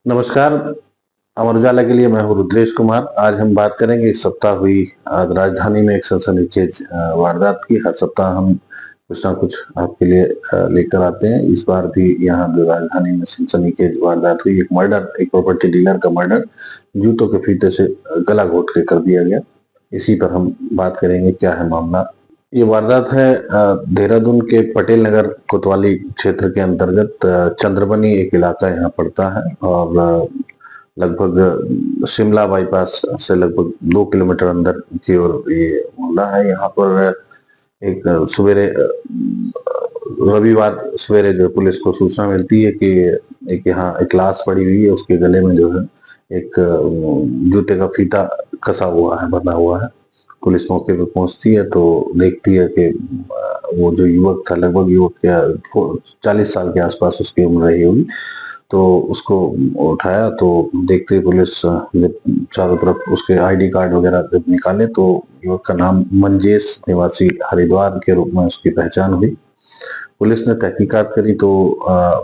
नमस्कार। अमर उजाला के लिए मैं हूँ रुद्रेश कुमार। आज हम बात करेंगे इस सप्ताह हुई आज राजधानी में एक सनसनीखेज वारदात की। हर सप्ताह हम कुछ ना कुछ आपके लिए लेकर आते हैं। इस बार भी यहाँ जो राजधानी में सनसनीखेज वारदात हुई, एक मर्डर, एक प्रॉपर्टी डीलर का मर्डर जूतों के फीते से गला घोट के कर दिया गया। इसी पर हम बात करेंगे, क्या है मामला। ये वारदात है देहरादून के पटेल नगर कोतवाली क्षेत्र के अंतर्गत चंद्रबनी एक इलाका यहाँ पड़ता है और लगभग शिमला बाईपास से लगभग 2 किलोमीटर अंदर की ओर ये मोहल्ला है। यहाँ पर एक सवेरे रविवार सवेरे जो पुलिस को सूचना मिलती है कि एक यहाँ एक लाश पड़ी हुई है, उसके गले में जो है एक जूते का फीता कसा हुआ है, बंधा हुआ है। पुलिस मौके पर पहुंचती है तो देखती है कि वो जो युवक था, लगभग युवक क्या 40 साल के आसपास उसकी उम्र रही होगी, तो उसको उठाया तो देखते ही पुलिस जब चारों तरफ उसके आईडी कार्ड वगैरह जब निकाले तो युवक का नाम मंजेश निवासी हरिद्वार के रूप में उसकी पहचान हुई। पुलिस ने तहकीकात करी तो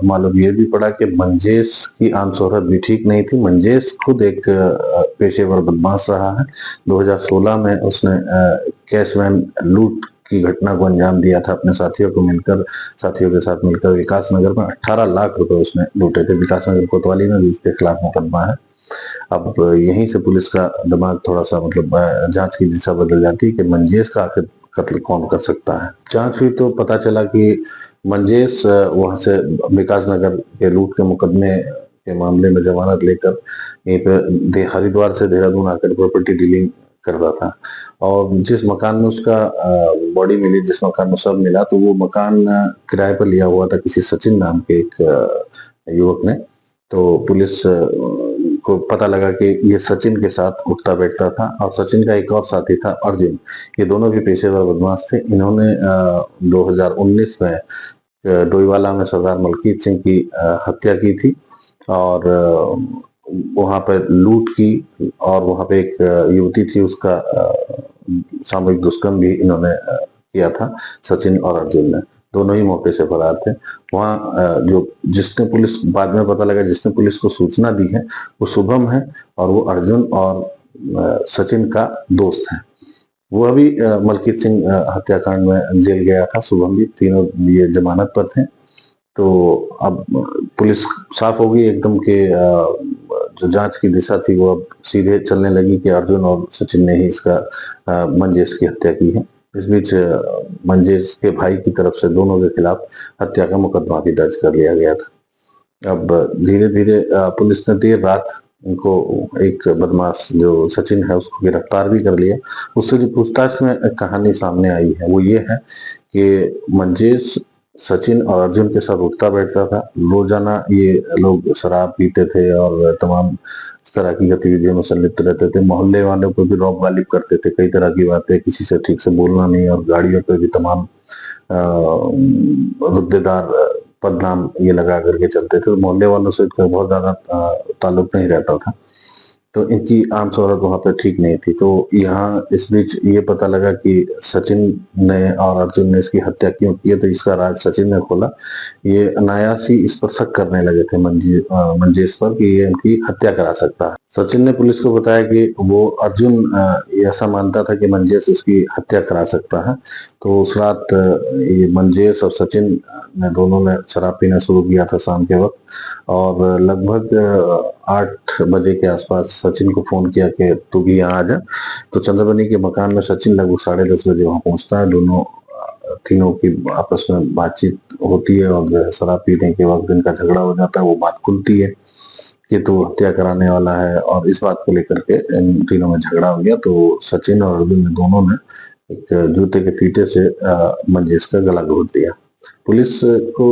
मालूम ये भी पड़ा कि मंजेश की आम शोहरत भी ठीक नहीं थी। मंजेश खुद एक पेशेवर बदमाश रहा है। 2016 में उसने कैश वैन लूट की घटना को अंजाम दिया था अपने साथियों के साथ मिलकर विकास नगर में 18 लाख रुपए उसने लूटे थे। विकास नगर कोतवाली में भी उसके खिलाफ मुकदमा है। अब यहीं से पुलिस का दिमाग थोड़ा सा मतलब जांच की दिशा बदल जाती है कि मंजेश का आखिर कत्ल कौन कर सकता है। जांच हुई तो पता चला कि मंजेश वहां से विकास नगर के लूट के मुकदमे के मामले में जमानत लेकर यहीं पे हरिद्वार से देहरादून आकर प्रॉपर्टी डीलिंग करता था। और जिस मकान में उसका बॉडी मिली, जिस मकान में सब मिला, तो वो मकान किराए पर लिया हुआ था किसी सचिन नाम के एक युवक ने। तो पुलिस को पता लगा कि ये सचिन के साथ उठता बैठता था और सचिन का एक और साथी था अर्जुन। ये दोनों भी पेशेवर बदमाश थे। इन्होंने 2019 में डोईवाला में सरदार मलकीत सिंह की हत्या की थी और वहां पर लूट की और वहां पे एक युवती थी, उसका सामूहिक दुष्कर्म भी इन्होंने किया था। सचिन और अर्जुन ने दोनों ही मौके से फरार थे। वहाँ जो जिसने पुलिस बाद में पता लगा जिसने पुलिस को सूचना दी है वो शुभम है और वो अर्जुन और सचिन का दोस्त है। वो अभी मलकीत सिंह हत्याकांड में जेल गया था। शुभम भी, तीनों ये जमानत पर थे। तो अब पुलिस साफ हो गई एकदम के जो जांच की दिशा थी वो अब सीधे चलने लगी कि अर्जुन और सचिन ने ही इसका मंजेश की हत्या की है। इस बीच मंजेश के भाई की तरफ से दोनों के खिलाफ हत्या का मुकदमा भी दर्ज कर लिया गया था। अब धीरे धीरे पुलिस ने देर रात उनको एक बदमाश जो सचिन है उसको गिरफ्तार भी कर लिया। उससे जो पूछताछ में कहानी सामने आई है वो ये है कि मंजेश सचिन और अर्जुन के साथ उठता बैठता था। रोजाना ये लोग शराब पीते थे और तमाम इस तरह की गतिविधियों में संलिप्त रहते थे। मोहल्ले वालों को भी रौब गालिब करते थे, कई तरह की बातें, किसी से ठीक से बोलना नहीं, और गाड़ियों पे भी तमाम रुद्देदार पदनाम ये लगा करके चलते थे। तो मोहल्ले वालों से बहुत ज्यादा ताल्लुक नहीं रहता था। तो इनकी आम शोहरत वहां पर ठीक नहीं थी। तो यहाँ इस बीच ये पता लगा कि सचिन ने और अर्जुन ने इसकी हत्या क्यों की है, तो इसका राज सचिन ने खोला। ये अनायास ही इस पर शक करने लगे थे मंजेश पर कि ये इनकी हत्या करा सकता है। सचिन ने पुलिस को बताया कि वो अर्जुन ऐसा मानता था कि मंजेश उसकी हत्या करा सकता है। तो उस रात ये मंजेश और सचिन ने दोनों ने शराब पीना शुरू किया था शाम के वक्त, और लगभग 8 बजे के आसपास सचिन को फोन किया कि तू भी यहाँ आ जा। तो चंद्रबनी के मकान में सचिन लगभग 10:30 बजे वहां पहुंचता है। दोनों तीनों की आपस में बातचीत होती है और शराब पीने के वक्त इनका झगड़ा हो जाता है। वो बात खुलती है कि तू हत्या कराने वाला है, और इस बात को लेकर के इन तीनों में झगड़ा हो गया। तो सचिन और अर्जुन ने दोनों ने एक जूते के फीते से मंजेश का गला घोट दिया। पुलिस को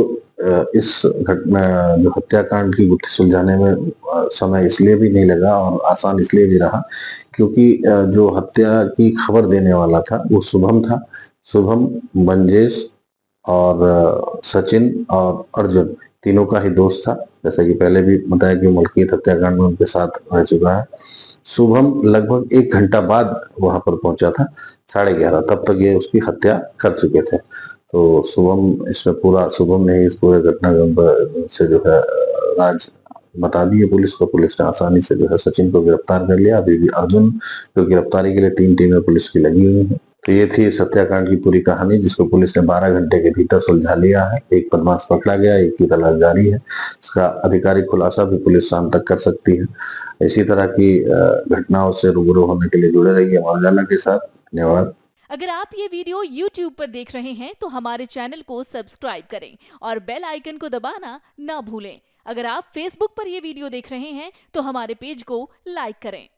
इस घटना जो हत्याकांड की गुत्थी सुलझाने में समय इसलिए भी नहीं लगा और आसान इसलिए भी रहा क्योंकि जो हत्या की खबर देने वाला था वो शुभम था। शुभम, मंजेश और सचिन और अर्जुन तीनों का ही दोस्त था। जैसा कि पहले भी बताया कि मलकीत हत्याकांड में उनके साथ रह चुका है। शुभम लगभग 1 घंटा बाद वहां पर पहुंचा था, 11:30, तब तक ये उसकी हत्या कर चुके थे। तो शुभम ने इस पूरे घटना से जो है राज बता दिए पुलिस को। पुलिस ने आसानी से जो है सचिन को गिरफ्तार कर लिया। अभी भी अर्जुन को गिरफ्तारी के लिए 3 टीमें पुलिस की लगी हुई हैं। तो ये थी इस हत्याकांड की पूरी कहानी, जिसको पुलिस ने 12 घंटे के भीतर सुलझा लिया है। एक बदमाश पकड़ा गया, एक की तलाश जारी है। इसका आधिकारिक खुलासा भी पुलिस शाम तक कर सकती है। इसी तरह की घटनाओं से रूबरू होने के लिए जुड़े रहिए अमर उजाला के साथ। धन्यवाद। अगर आप ये वीडियो YouTube पर देख रहे हैं तो हमारे चैनल को सब्सक्राइब करें और बेल आइकन को दबाना ना भूलें। अगर आप Facebook पर ये वीडियो देख रहे हैं तो हमारे पेज को लाइक करें।